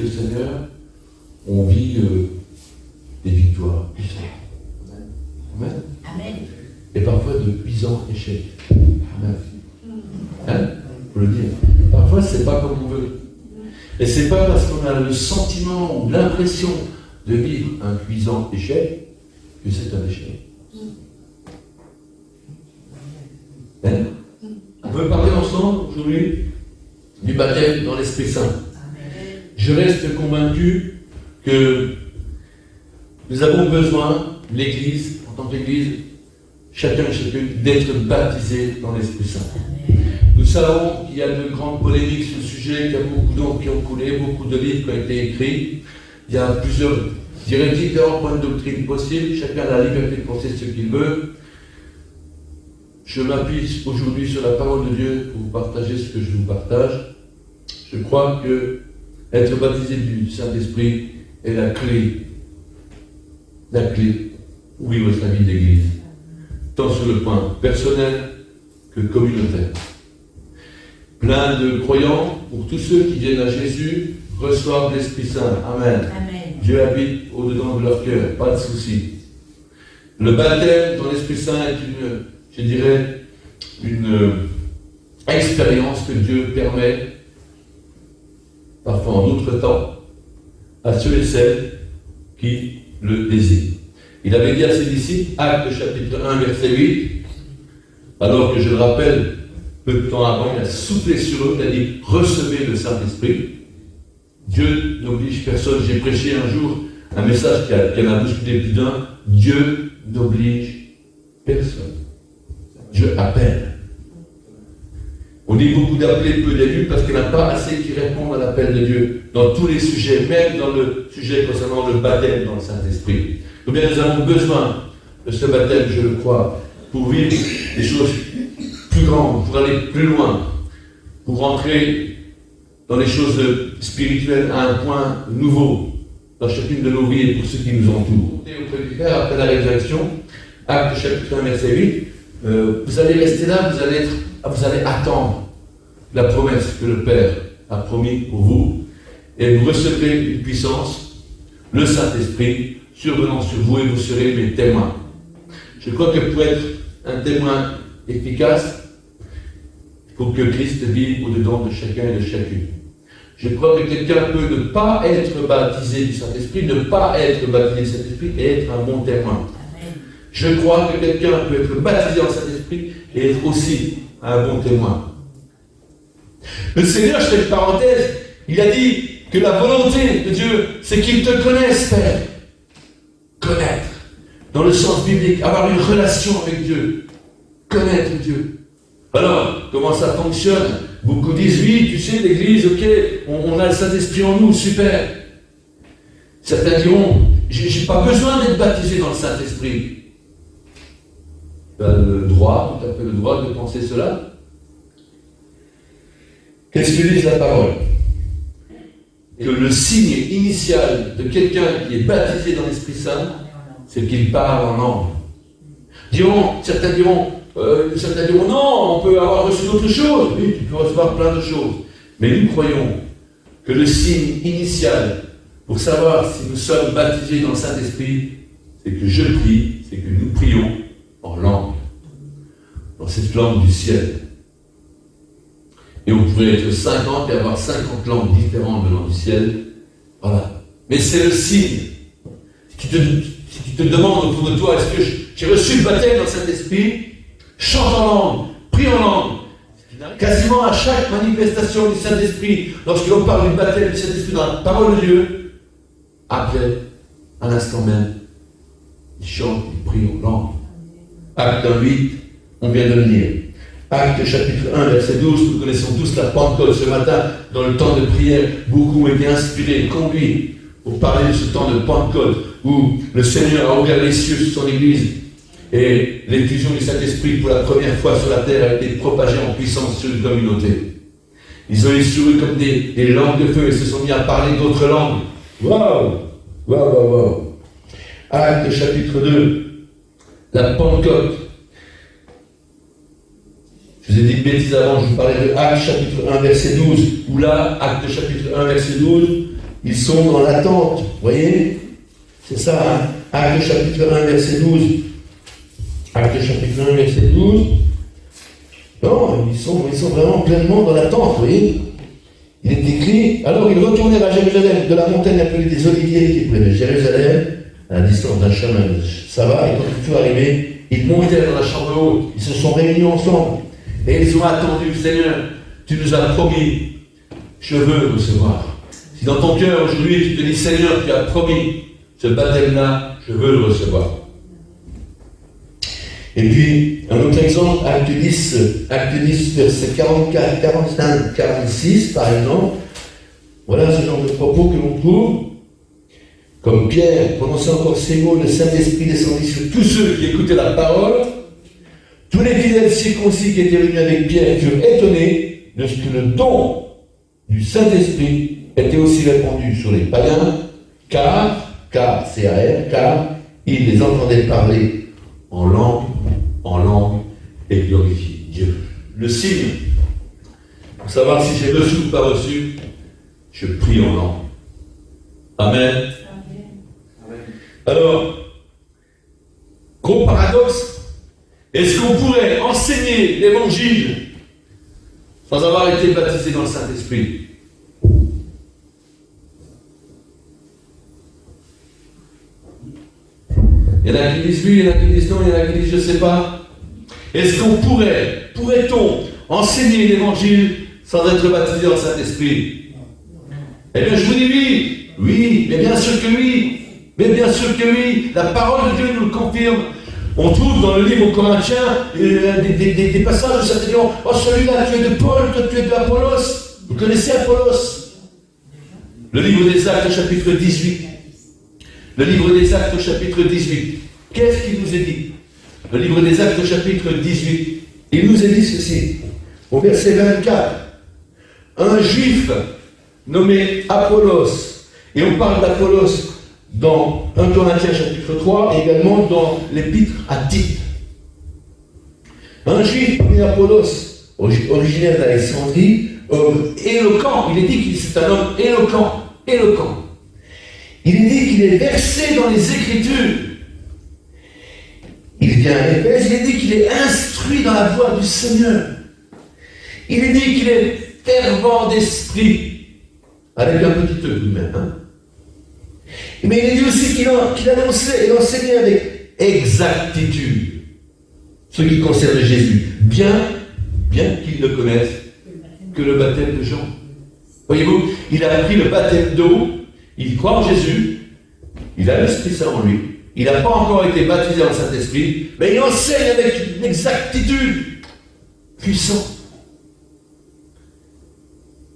le Seigneur, on vit des victoires puissantes. Amen. Amen. Et parfois de puissants échecs. Amen. Hein? Faut le dire. Parfois, c'est pas comme on veut. Et c'est pas parce qu'on a le sentiment ou l'impression de vivre un puissant échec que c'est un échec. Hein? On peut parler ensemble aujourd'hui du baptême dans l'Esprit Saint. Je reste convaincu que nous avons besoin, l'Église, en tant qu'Église, chacun et chacune, d'être baptisé dans l'Esprit Saint. Nous savons qu'il y a de grandes polémiques sur le sujet, qu'il y a beaucoup d'encre qui ont coulé, beaucoup de livres qui ont été écrits. Il y a plusieurs, je dirais, différents points de doctrine possibles. Chacun a la liberté de penser ce qu'il veut. Je m'appuie aujourd'hui sur la parole de Dieu pour vous partager ce que je vous partage. Je crois que être baptisé du Saint-Esprit est la clé pour vivre sa vie d'Église, tant sur le plan personnel que communautaire. Plein de croyants, pour tous ceux qui viennent à Jésus, reçoivent l'Esprit Saint. Amen. Amen. Dieu habite au-dedans de leur cœur, pas de souci. Le baptême dans l'Esprit Saint est une expérience que Dieu permet, parfois en d'autres temps, à ceux et celles qui le désirent. Il avait dit à ses disciples, Actes chapitre 1, verset 8, alors que je le rappelle, peu de temps avant, il a soufflé sur eux, il a dit, recevez le Saint-Esprit. Dieu n'oblige personne. J'ai prêché un jour un message qui en a bousculé plus d'un. Dieu n'oblige personne. Dieu appelle. On dit beaucoup d'appelés, peu d'élus, parce qu'il n'y en a pas assez qui répondent à l'appel de Dieu. Dans tous les sujets, même dans le sujet concernant le baptême dans le Saint-Esprit. Eh bien, nous avons besoin de ce baptême, je le crois, pour vivre des choses plus grandes, pour aller plus loin, pour rentrer dans les choses spirituelles à un point nouveau dans chacune de nos vies et pour ceux qui nous entourent. Et auprès du Père, après la résurrection, Actes chapitre 1, verset 8, vous allez rester là, vous allez attendre la promesse que le Père a promis pour vous, et vous recevrez une puissance, le Saint-Esprit, survenant sur vous, et vous serez mes témoins. Je crois que pour être un témoin efficace, il faut que Christ vive au-dedans de chacun et de chacune. Je crois que quelqu'un peut ne pas être baptisé du Saint-Esprit, ne pas être baptisé du Saint-Esprit et être un bon témoin. Je crois que quelqu'un peut être baptisé en Saint-Esprit et être aussi un bon témoin. Le Seigneur, je fais une parenthèse, il a dit que la volonté de Dieu, c'est qu'il te connaisse, Père. Connaître, dans le sens biblique, avoir une relation avec Dieu. Connaître Dieu. Alors, comment ça fonctionne? Beaucoup disent, oui, tu sais, l'Église, ok, on a le Saint-Esprit en nous, super. Certains diront, j'ai pas besoin d'être baptisé dans le Saint-Esprit. Tu as le droit, tout à fait le droit de penser cela. Qu'est-ce que dit la parole? Que le signe initial de quelqu'un qui est baptisé dans l'Esprit Saint, c'est qu'il parle en langue. Certains diront, non, on peut avoir reçu d'autres choses. Oui, tu peux recevoir plein de choses. Mais nous croyons que le signe initial pour savoir si nous sommes baptisés dans le Saint-Esprit, c'est que je prie, c'est que nous prions en langue, dans cette langue du ciel. Et on pourrait être 50 et avoir 50 langues différentes de langue du ciel. Voilà. Mais c'est le signe. Si tu te demandes autour de toi, est-ce que j'ai reçu le baptême dans le Saint-Esprit? Chante en langue, prie en langue. Quasiment à chaque manifestation du Saint-Esprit, lorsque l'on parle du baptême du Saint-Esprit dans la parole de Dieu, après, à l'instant même, il chante, il prie en langue. Acte 8, on vient de le lire. Acte chapitre 1, verset 12, nous connaissons tous la Pentecôte. Ce matin, dans le temps de prière, beaucoup ont été inspirés, conduits pour parler de ce temps de Pentecôte, où le Seigneur a ouvert les cieux sur son Église, et l'effusion du Saint-Esprit pour la première fois sur la terre a été propagée en puissance sur une communauté. Ils ont eu sur eux comme des langues de feu et se sont mis à parler d'autres langues. Waouh! Waouh, waouh, waouh! Acte chapitre 2, la Pentecôte. Je vous ai dit une bêtise avant, je vous parlais de Acte chapitre 1, verset 12, où là, Acte chapitre 1, verset 12, Ils sont dans l'attente, vous voyez? C'est ça, hein? Acte chapitre 1, verset 12. Acte chapitre 1, verset 12. Non, ils sont vraiment pleinement dans l'attente, vous voyez? Il est écrit, alors ils retournèrent à Jérusalem, de la montagne appelée des Oliviers, qui est près de Jérusalem, à la distance d'un chemin. Ça va, et quand ils furent arrivés, ils montèrent dans la chambre haute, ils se sont réunis ensemble, et ils ont attendu, Seigneur, tu nous as promis, je veux recevoir. Si dans ton cœur aujourd'hui tu te dis, Seigneur, tu as promis ce baptême-là, je veux le recevoir. Et puis, un autre exemple, Acte 10, verset 44, 45, 46, par exemple. Voilà ce genre de propos que l'on trouve. Comme Pierre prononçait encore ces mots, le Saint-Esprit descendit sur tous ceux qui écoutaient la parole. Tous les fidèles circoncis qui étaient venus avec Pierre furent étonnés de ce que le don du Saint-Esprit était aussi répandu sur les païens, car ils les entendaient parler en langue, et glorifier Dieu. Le signe, pour savoir si j'ai reçu ou pas reçu, je prie en langue. Amen. Amen. Alors, gros paradoxe, est-ce qu'on pourrait enseigner l'évangile sans avoir été baptisé dans le Saint-Esprit? Il y en a qui disent oui, il y en a qui disent non, il y en a qui disent je ne sais pas. Est-ce qu'on pourrait-on enseigner l'évangile sans être baptisé dans le Saint-Esprit? Eh bien, je vous dis oui. Oui, mais bien sûr que oui. Mais bien sûr que oui. La parole de Dieu nous le confirme. On trouve dans le livre aux Corinthiens des passages où ça te dit, oh celui-là tu es de Paul, toi tu es de Apollos. Vous connaissez Apollos? Le livre des Actes, chapitre 18. Le livre des Actes, chapitre 18. Qu'est-ce qu'il nous est dit? Le livre des Actes, chapitre 18. Il nous est dit ceci, au verset 24. Un juif nommé Apollos, et on parle d'Apollos dans 1 Corinthiens, chapitre 3, et également dans l'épître à Tite. Un juif nommé Apollos, originaire d'Alexandrie, éloquent, il est dit qu'il c'est un homme éloquent. Il est dit qu'il est versé dans les Écritures. Il vient à l'Éphèse, il est dit qu'il est instruit dans la voie du Seigneur. Il est dit qu'il est fervent d'esprit, avec un petit E tout de même. Hein? Mais il est dit aussi qu'il annonçait et enseignait avec exactitude ce qui concerne Jésus, bien qu'il ne connaisse que le baptême de Jean. Voyez-vous, il a appris le baptême d'eau, il croit en Jésus, il a l'Esprit Saint en lui, il n'a pas encore été baptisé dans le Saint-Esprit, mais il enseigne avec une exactitude puissante.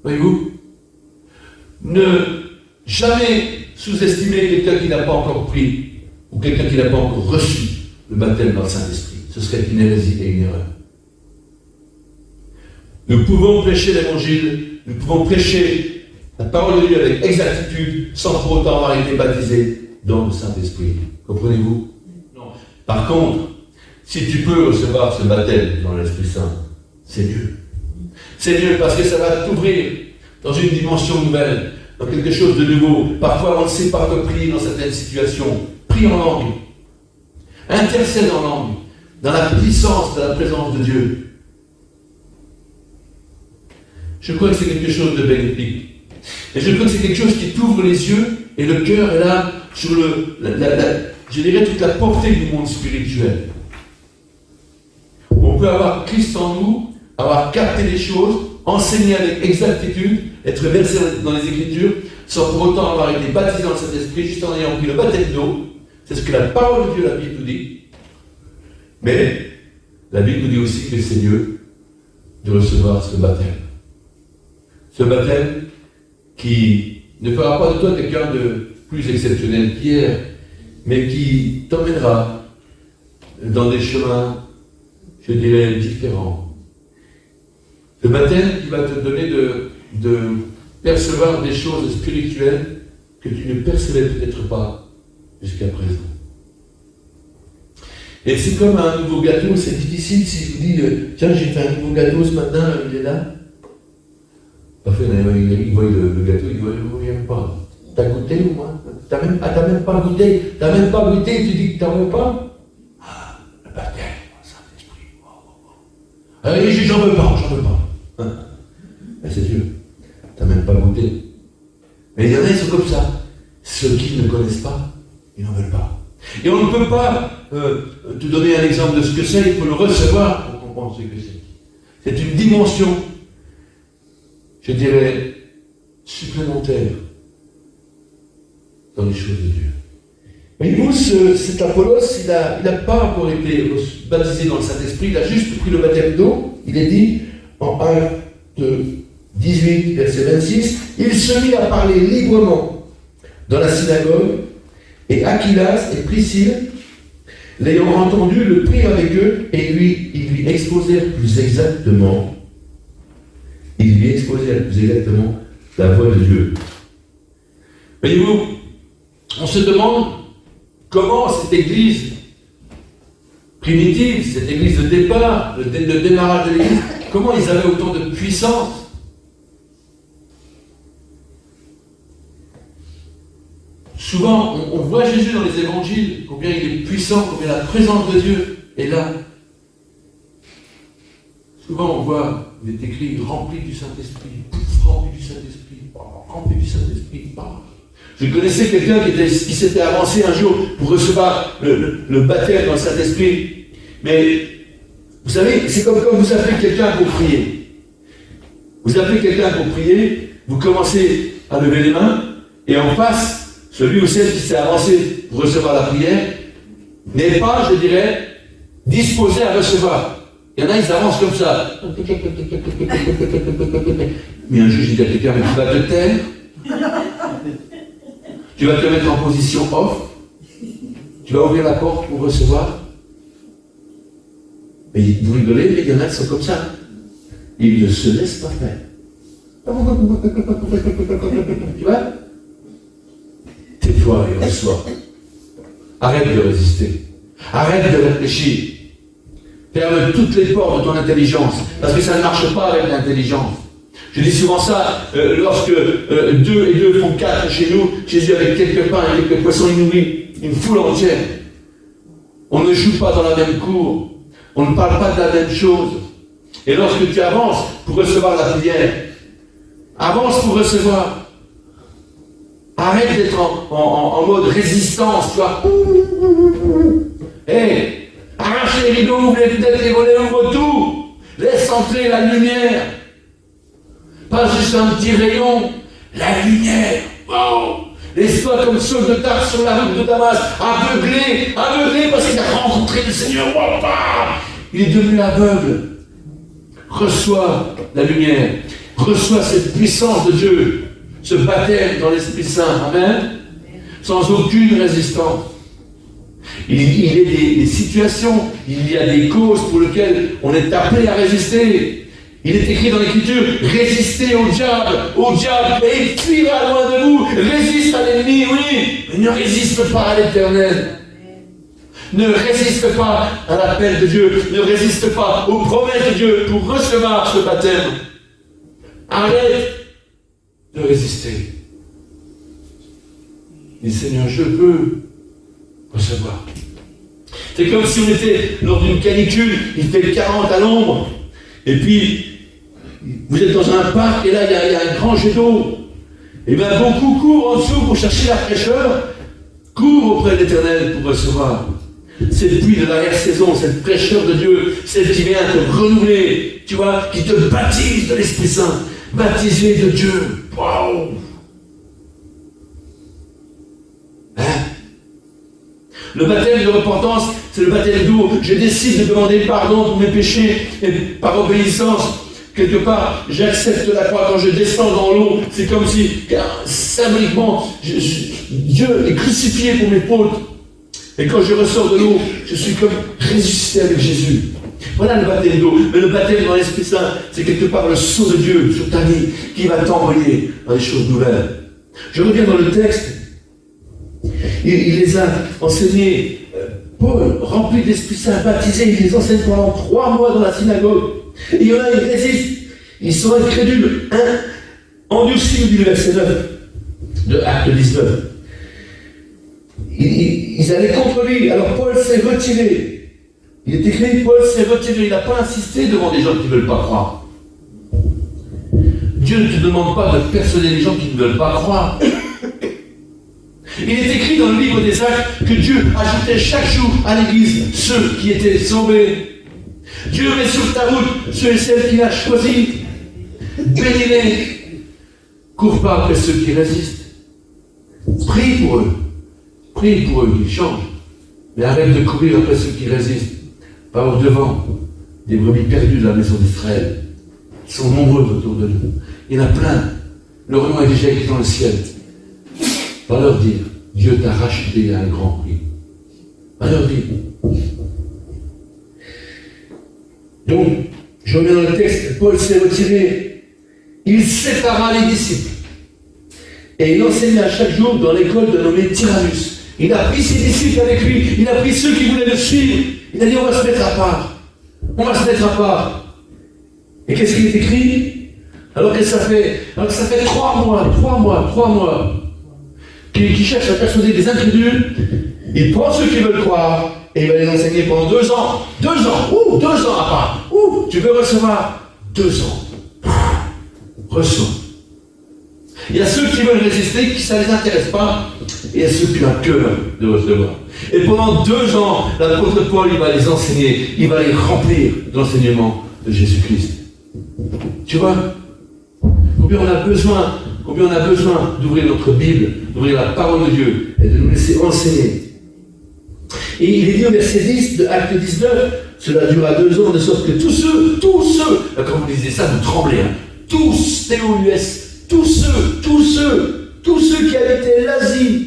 Voyez-vous, ne jamais sous-estimer quelqu'un qui n'a pas encore pris, ou quelqu'un qui n'a pas encore reçu le baptême dans le Saint-Esprit. Ce serait une hérésie et une erreur. Nous pouvons prêcher l'évangile, nous pouvons prêcher la parole de Dieu avec exactitude, sans pour autant avoir été baptisé dans le Saint-Esprit. Comprenez-vous? Non. Par contre, si tu peux recevoir ce baptême dans l'Esprit Saint, c'est mieux. C'est mieux parce que ça va t'ouvrir dans une dimension nouvelle, dans quelque chose de nouveau. Parfois, on ne sait pas que prier dans certaines situations. Prie en langue. Intercède en langue, dans la puissance de la présence de Dieu. Je crois que c'est quelque chose de bénéfique. Et je crois que c'est quelque chose qui t'ouvre les yeux et le cœur est là sur je dirais toute la portée du monde spirituel. On peut avoir Christ en nous, avoir capté les choses, enseigner avec exactitude, être versé dans les Écritures, sans pour autant avoir été baptisé dans le Saint-Esprit, juste en ayant pris le baptême d'eau. C'est ce que la parole de Dieu, la Bible nous dit. Mais la Bible nous dit aussi que c'est mieux de recevoir ce baptême. Ce baptême qui ne fera pas de toi quelqu'un de plus exceptionnel qu'hier, mais qui t'emmènera dans des chemins, je dirais, différents. Ce baptême qui va te donner de percevoir des choses spirituelles que tu ne percevais peut-être pas jusqu'à présent. Et c'est comme un nouveau gâteau, c'est difficile si je vous dis, tiens, j'ai fait un nouveau gâteau ce matin, il est là. Parfois, il voit le gâteau, il ne voit pas. où, moi? T'as même pas goûté, tu dis que t'en veux pas? Ah, le baptême, le Saint-Esprit. Allez, j'en veux pas. Mais c'est Dieu. T'as même pas goûté. Mais il y en a, ils sont comme ça. Ceux qui ne connaissent pas, ils n'en veulent pas. Et on ne peut pas te donner un exemple de ce que c'est, il faut le recevoir pour comprendre ce que c'est. C'est une dimension, je dirais, supplémentaire dans les choses de Dieu. Mais vous, cet Apollos, il n'a pas encore été baptisé dans le Saint-Esprit, il a juste pris le baptême d'eau. Il est dit en Actes 18, verset 26, il se mit à parler librement dans la synagogue, et Aquilas et Priscille, l'ayant entendu, le prirent avec eux, et ils lui exposèrent plus exactement la voix de Dieu. Voyez-vous, on se demande comment cette église primitive, cette église de départ, le démarrage de l'église, comment ils avaient autant de puissance. Souvent, on voit Jésus dans les évangiles, combien il est puissant, combien la présence de Dieu est là. Souvent, on voit, il est écrit, rempli du Saint-Esprit, rempli du Saint-Esprit, rempli du Saint-Esprit. Je connaissais quelqu'un qui s'était avancé un jour pour recevoir le baptême dans le Saint-Esprit. Mais, vous savez, c'est comme quand vous appelez quelqu'un pour prier. Vous appelez quelqu'un pour prier, vous commencez à lever les mains, et en face, celui ou celle qui s'est avancé pour recevoir la prière n'est pas, je dirais, disposé à recevoir. Il y en a, ils avancent comme ça. Mais un jour, j'ai dit à quelqu'un, mais tu vas te taire, tu vas te mettre en position off, tu vas ouvrir la porte pour recevoir. Mais vous rigolez, mais il y en a qui sont comme ça. Ils ne se laissent pas faire. Tu vois? Tais-toi et reçois. Arrête de résister. Arrête de réfléchir. Ferme toutes les portes de ton intelligence, parce que ça ne marche pas avec l'intelligence. Je dis souvent ça, lorsque 2 et 2 font 4 chez nous, Jésus avec quelques pains et quelques poissons, il nourrit une foule entière. On ne joue pas dans la même cour, on ne parle pas de la même chose. Et lorsque tu avances pour recevoir la prière, avance pour recevoir. Arrête d'être en mode résistance, tu vois. Hey, arrache les rideaux, ouvre les fenêtres, les volets, ouvre tout. Laisse entrer la lumière. Pas juste un petit rayon, la lumière. Wow. Laisse-toi comme Saul de Tarse sur la route de Damas, aveuglé parce qu'il a rencontré le Seigneur. Wow. Il est devenu aveugle. Reçois la lumière. Reçois cette puissance de Dieu. Ce baptême dans l'Esprit Saint, amen, sans aucune résistance. Il y a des situations, il y a des causes pour lesquelles on est appelé à résister. Il est écrit dans l'Écriture, résistez au diable, et il fuira loin de vous. Résiste à l'ennemi, oui, mais ne résiste pas à l'Éternel. Ne résiste pas à l'appel de Dieu, ne résiste pas aux promesses de Dieu pour recevoir ce baptême. Arrête de résister. Et Seigneur, je veux recevoir. C'est comme si on était lors d'une canicule, il fait 40 à l'ombre, et puis vous êtes dans un parc, et là il y a un grand jet d'eau. Et bien beaucoup courent en dessous pour chercher la fraîcheur, courent auprès de l'Éternel pour recevoir cette pluie de l'arrière-saison, cette fraîcheur de Dieu, celle qui vient te renouveler, tu vois, qui te baptise de l'Esprit Saint. Baptisé de Dieu. Waouh! Hein? Le baptême de repentance, c'est le baptême d'eau. Je décide de demander pardon pour mes péchés et par obéissance, quelque part, j'accepte la croix. Quand je descends dans l'eau, c'est comme si, symboliquement, Dieu est crucifié pour mes fautes. Et quand je ressors de l'eau, je suis comme ressuscité avec Jésus. Voilà le baptême d'eau. Mais le baptême dans l'Esprit Saint, c'est quelque part le sceau de Dieu sur ta vie qui va t'envoyer dans les choses nouvelles. Je reviens dans le texte. Il les a enseignés. Paul, rempli de l'Esprit Saint, baptisé, il les enseigne pendant 3 mois dans la synagogue. Et il y en a, ils résistent. Ils sont incrédules. Endurcis, dit le verset 9 de Acte 19. Ils allaient contre lui, alors Paul s'est retiré. Il est écrit, Paul s'est retiré, il n'a pas insisté devant des gens qui ne veulent pas croire. Dieu ne te demande pas de persuader les gens qui ne veulent pas croire. Il est écrit dans le livre des Actes que Dieu ajoutait chaque jour à l'église ceux qui étaient sauvés. Dieu met sur ta route ceux et celles qu'il a choisis. Bénis-les. Cours pas après ceux qui résistent. Prie pour eux. Prie pour eux qu'ils changent. Mais arrête de courir après ceux qui résistent. Pas au devant des brebis perdues de la maison d'Israël. Ils sont nombreux autour de nous. Il y en a plein. Leur nom est déjà écrit dans le ciel. Va leur dire, Dieu t'a racheté à un grand prix. Va leur dire. Donc, je reviens dans le texte, Paul s'est retiré. Il sépara les disciples. Et il enseignait à chaque jour dans l'école de nommé Tyrannus. Il a pris ses disciples avec lui. Il a pris ceux qui voulaient le suivre. Il a dit, on va se mettre à part. On va se mettre à part. Et qu'est-ce qu'il est écrit? Alors que ça fait 3 mois qu'il cherche à persuader des incrédules. Il prend ceux qui veulent croire et il va les enseigner pendant 2 ans. 2 ans. 2 ans à part. Tu veux recevoir 2 ans. Reçois. Il y a ceux qui veulent résister, qui ça ne les intéresse pas, et il y a ceux qui ont un cœur de recevoir. Et pendant 2 ans, l'apôtre Paul, il va les enseigner, il va les remplir de l'enseignement de Jésus-Christ. Tu vois, combien on a besoin d'ouvrir notre Bible, d'ouvrir la parole de Dieu, et de nous laisser enseigner. Et il est dit au verset 10 de Acte 19, cela durera 2 ans, de sorte que tous ceux, quand vous lisez ça, vous tremblez, hein, tous, T-O-U-S, tous ceux qui habitaient l'Asie,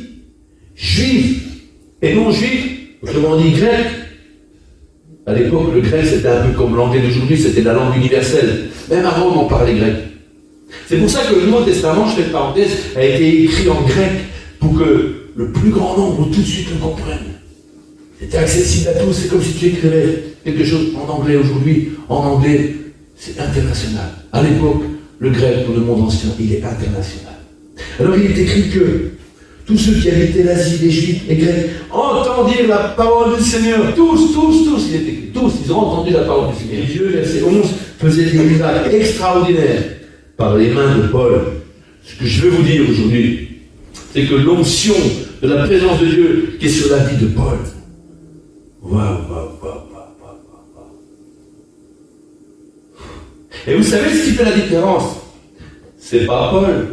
juifs et non juifs, autrement dit grecs. À l'époque, le grec c'était un peu comme l'anglais d'aujourd'hui, c'était la langue universelle. Même à Rome, on parlait grec. C'est pour ça que le Nouveau Testament, je fais une parenthèse, a été écrit en grec pour que le plus grand nombre tout de suite le comprenne. C'était accessible à tous, c'est comme si tu écrivais quelque chose en anglais aujourd'hui. En anglais, c'est international. À l'époque, le grec, pour le monde ancien, il est international. Alors il est écrit que tous ceux qui habitaient l'Asie, les Juifs, les Grecs, entendirent la parole du Seigneur. Tous, il est écrit, tous, ils ont entendu la parole du Seigneur. Et Dieu, verset 11, faisait des miracles extraordinaires par les mains de Paul. Ce que je veux vous dire aujourd'hui, c'est que l'onction de la présence de Dieu qui est sur la vie de Paul. Waouh. Et vous savez ce qui fait la différence? C'est pas Paul,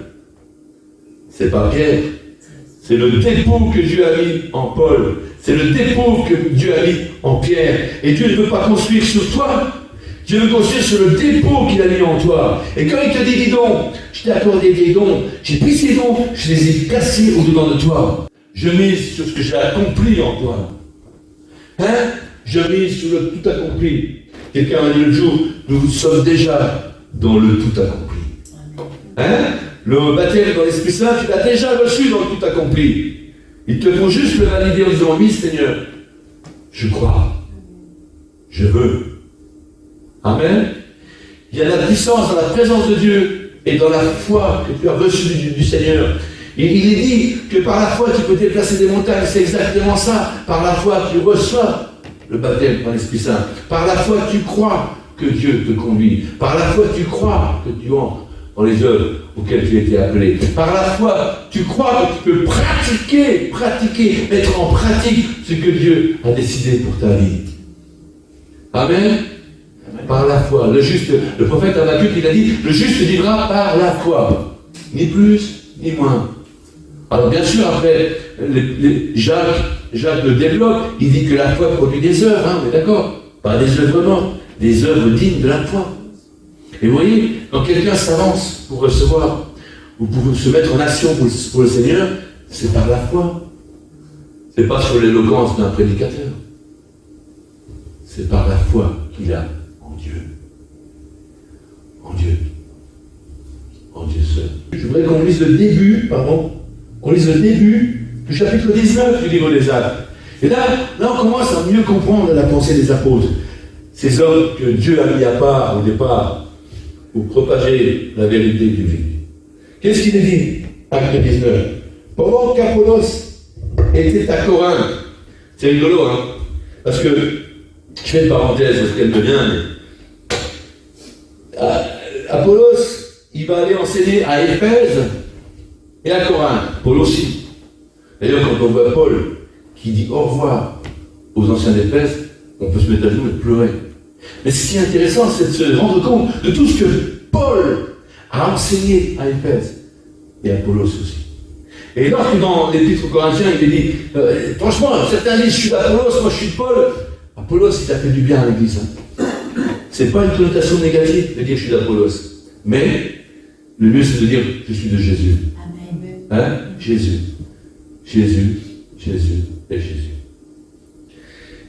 c'est pas Pierre, c'est le dépôt que Dieu a mis en Paul, c'est le dépôt que Dieu a mis en Pierre. Et Dieu ne veut pas construire sur toi, Dieu veut construire sur le dépôt qu'il a mis en toi. Et quand il te dit des dons, je t'ai accordé des dons, j'ai pris ces dons, je les ai placés au-dedans de toi. Je mise sur ce que j'ai accompli en toi. Je mise sur le tout accompli. Quelqu'un m'a dit l'autre jour, nous sommes déjà dans le tout accompli. Le baptême dans l'Esprit Saint, tu l'as déjà reçu dans le tout accompli. Il te faut juste le valider en disant, oui Seigneur, je crois, je veux. Amen. Il y a la puissance dans la présence de Dieu et dans la foi que tu as reçue du Seigneur. Il est dit que par la foi tu peux déplacer des montagnes, c'est exactement ça. Par la foi tu reçois le baptême dans l'Esprit Saint. Par la foi tu crois que Dieu te conduit. Par la foi tu crois que tu entres dans les œuvres auxquelles tu as été appelé. Par la foi tu crois que tu peux pratiquer, mettre en pratique ce que Dieu a décidé pour ta vie. Amen. Par la foi. Le prophète Habakkuk, il a dit, le juste vivra par la foi. Ni plus, ni moins. Alors bien sûr, après, Jacques le développe, il dit que la foi produit des œuvres, on est d'accord? Pas des œuvres mortes, des œuvres dignes de la foi. Et vous voyez, quand quelqu'un s'avance pour recevoir, ou pour se mettre en action pour le Seigneur, c'est par la foi. C'est pas sur l'éloquence d'un prédicateur. C'est par la foi qu'il a en Dieu. En Dieu. En Dieu seul. Je voudrais qu'on lise le début, du chapitre 19 du livre des Actes. Et là, on commence à mieux comprendre la pensée des apôtres. Ces hommes que Dieu a mis à part au départ pour propager la vérité du Christ. Qu'est-ce qu'il est dit? acte 19. Pendant qu'Apollos était à Corinthe, c'est rigolo, hein, parce que, je fais une parenthèse parce qu'elle me vient, mais Apollos, il va aller enseigner à Éphèse et à Corinthe, Paul aussi. D'ailleurs, quand on voit Paul qui dit au revoir aux anciens d'Éphèse, on peut se mettre à genoux et pleurer. Mais ce qui est intéressant, c'est de se rendre compte de tout ce que Paul a enseigné à Éphèse et à Apollos aussi. Et lorsque dans l'épître aux Corinthiens, il est dit, franchement, certains disent je suis d'Apollos, moi je suis de Paul. Apollos, il a fait du bien à l'Église. Hein. C'est pas une connotation négative de dire je suis d'Apollos. Mais le mieux c'est de dire je suis de Jésus. Amen. Hein? Jésus. Jésus, Jésus et Jésus.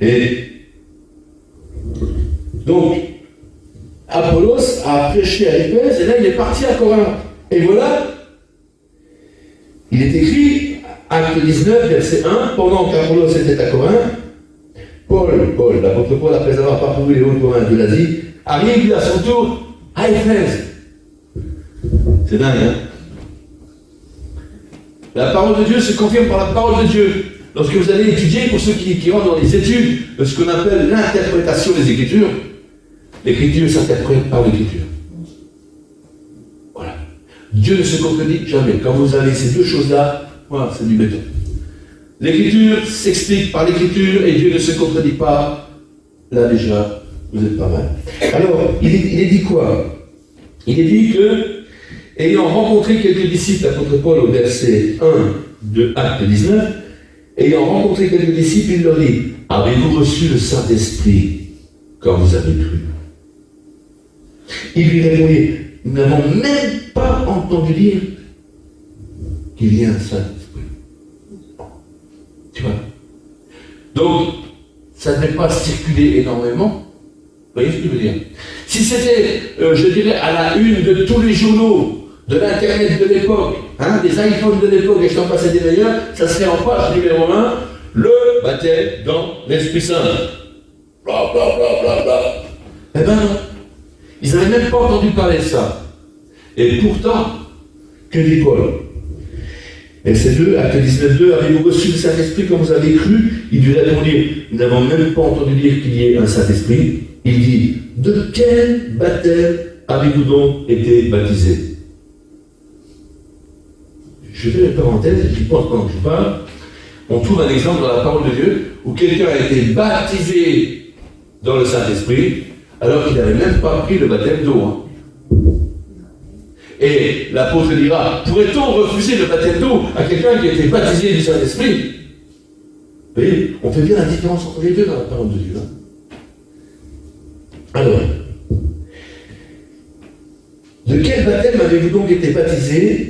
Et donc, Apollos a prêché à Éphèse et là il est parti à Corinthe. Et voilà, il est écrit, acte 19, verset 1, pendant qu'Apollos était à Corinthe, Paul, l'apôtre Paul, après avoir parcouru les hauts provinces de l'Asie, arrive lui à son tour à Éphèse. C'est dingue, hein? La parole de Dieu se confirme par la parole de Dieu. Lorsque vous allez étudier, pour ceux qui rentrent dans les études de ce qu'on appelle l'interprétation des Écritures, l'Écriture s'interprète par l'Écriture. Voilà. Dieu ne se contredit jamais. Quand vous avez ces deux choses-là, voilà, c'est du béton. L'Écriture s'explique par l'Écriture et Dieu ne se contredit pas. Là déjà, vous êtes pas mal. Alors, il est dit quoi? Il est dit que, ayant rencontré quelques disciples, l'apôtre Paul au verset 1 de Acte 19, ayant rencontré quelques disciples, il leur dit, avez-vous reçu le Saint-Esprit quand vous avez cru? Il lui répondit, nous n'avons même pas entendu dire qu'il y a un Saint-Esprit. Tu vois? Donc, ça ne devait pas circuler énormément. Vous voyez ce que je veux dire? Si c'était, je dirais, à la une de tous les journaux, de l'Internet de l'époque, hein, des iPhones de l'époque, et je t'en passe des meilleurs, ça serait en page numéro 1, le baptême dans l'Esprit Saint. Bla bla bla bla bla. Eh ben non. Ils n'avaient même pas entendu parler de ça. Et pourtant, que dit Paul? Verset 2, acte 19, 2, avez-vous reçu le Saint-Esprit comme vous avez cru? Il lui répondit, nous n'avons même pas entendu dire qu'il y ait un Saint-Esprit. Il dit, de quel baptême avez-vous donc été baptisés? Je fais une parenthèse, j'y pense pendant que je parle. On trouve un exemple dans la parole de Dieu où quelqu'un a été baptisé dans le Saint-Esprit alors qu'il n'avait même pas pris le baptême d'eau. Hein. Et l'apôtre dira, pourrait-on refuser le baptême d'eau à quelqu'un qui a été baptisé du Saint-Esprit? Vous voyez, on fait bien la différence entre les deux dans la parole de Dieu. Hein. Alors, de quel baptême avez-vous donc été baptisé?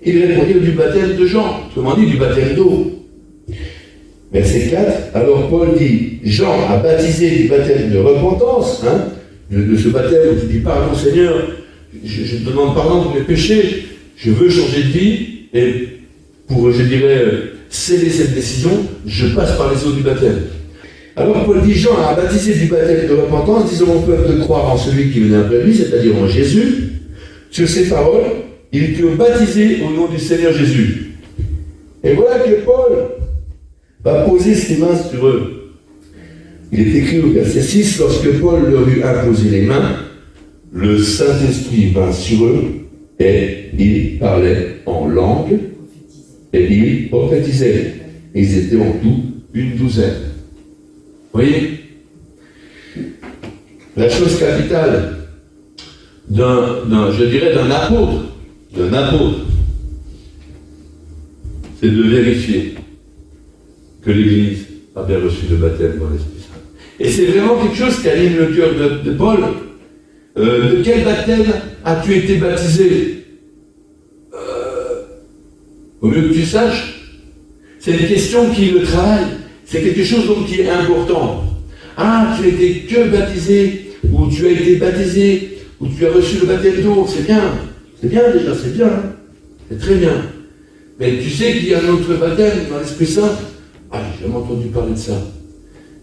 Il répondit du baptême de Jean, autrement dit du baptême d'eau. Verset 4, alors Paul dit, Jean a baptisé du baptême de repentance, hein, de ce baptême où tu dis, pardon Seigneur, je te demande pardon pour mes péchés, je veux changer de vie, et pour, je dirais, sceller cette décision, je passe par les eaux du baptême. Alors Paul dit, Jean a baptisé du baptême de repentance, disons au peuple de croire en celui qui venait après lui, c'est-à-dire en Jésus. Sur ces paroles, ils furent baptisés au nom du Seigneur Jésus. Et voilà que Paul va poser ses mains sur eux. Il est écrit au verset 6, lorsque Paul leur eut imposé les mains, le Saint-Esprit vint sur eux, et ils parlaient en langue, et ils prophétisaient. Ils étaient en tout une douzaine. Vous voyez? La chose capitale je dirais d'un apôtre, c'est de vérifier que l'Église a bien reçu le baptême dans l'Esprit Saint. Et c'est vraiment quelque chose qui anime le cœur de Paul. De quel baptême as-tu été baptisé? Au mieux que tu saches. C'est une question qui le travaille. C'est quelque chose donc qui est important. Ah, tu n'étais que baptisé, ou tu as été baptisé, ou tu as reçu le baptême d'eau, c'est bien. C'est bien déjà, c'est bien. Hein. C'est très bien. Mais tu sais qu'il y a un autre baptême dans l'Esprit Saint? Ah, j'ai jamais entendu parler de ça.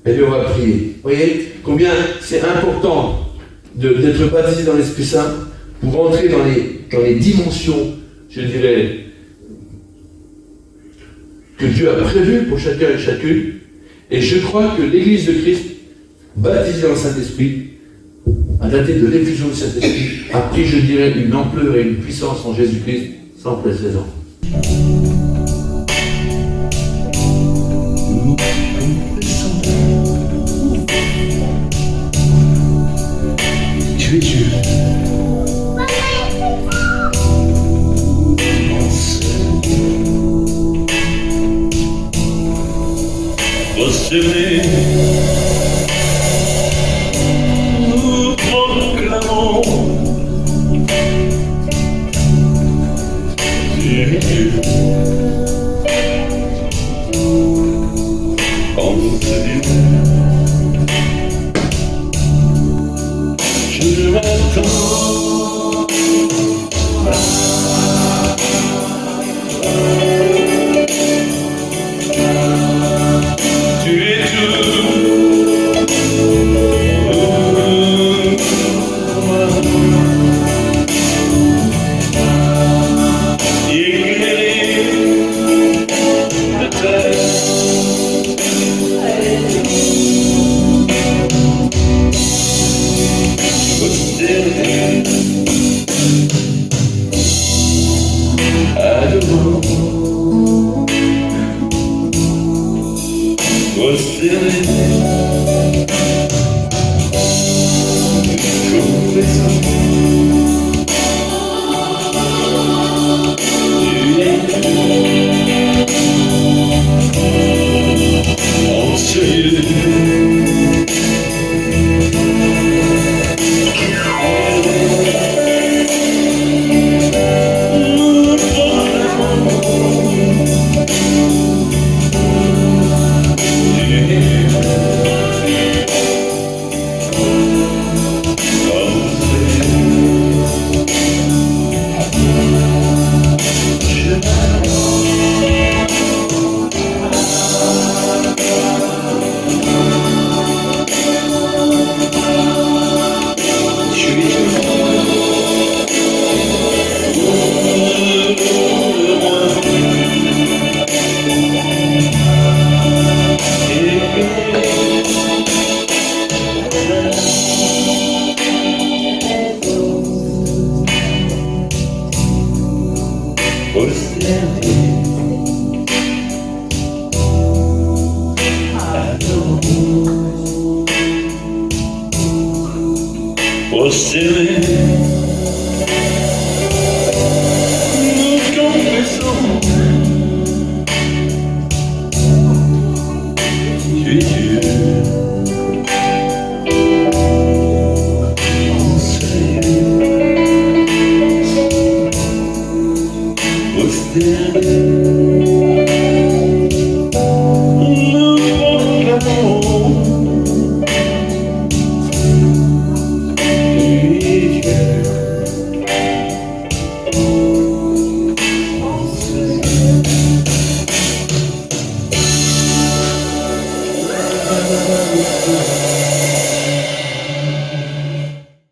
Eh bien, on va prier. Vous voyez combien c'est important d'être baptisé dans l'Esprit Saint pour entrer dans les dimensions, je dirais, que Dieu a prévues pour chacun et chacune. Et je crois que l'Église de Christ, baptisée dans le Saint-Esprit, a daté de l'effusion du Saint-Esprit, a pris, je dirais, une ampleur et une puissance en Jésus-Christ sans précédent. Tu es Dieu. Recevez, nous proclamons, tu es Dieu. En ce lieu, je m'attends. Tu es tout. Éclairé de terre. Postérité. Adorant. Postérité. Confessant. Tu es Dieu. En ce lieu. Nous proclamons. Tu es Dieu. Postérité.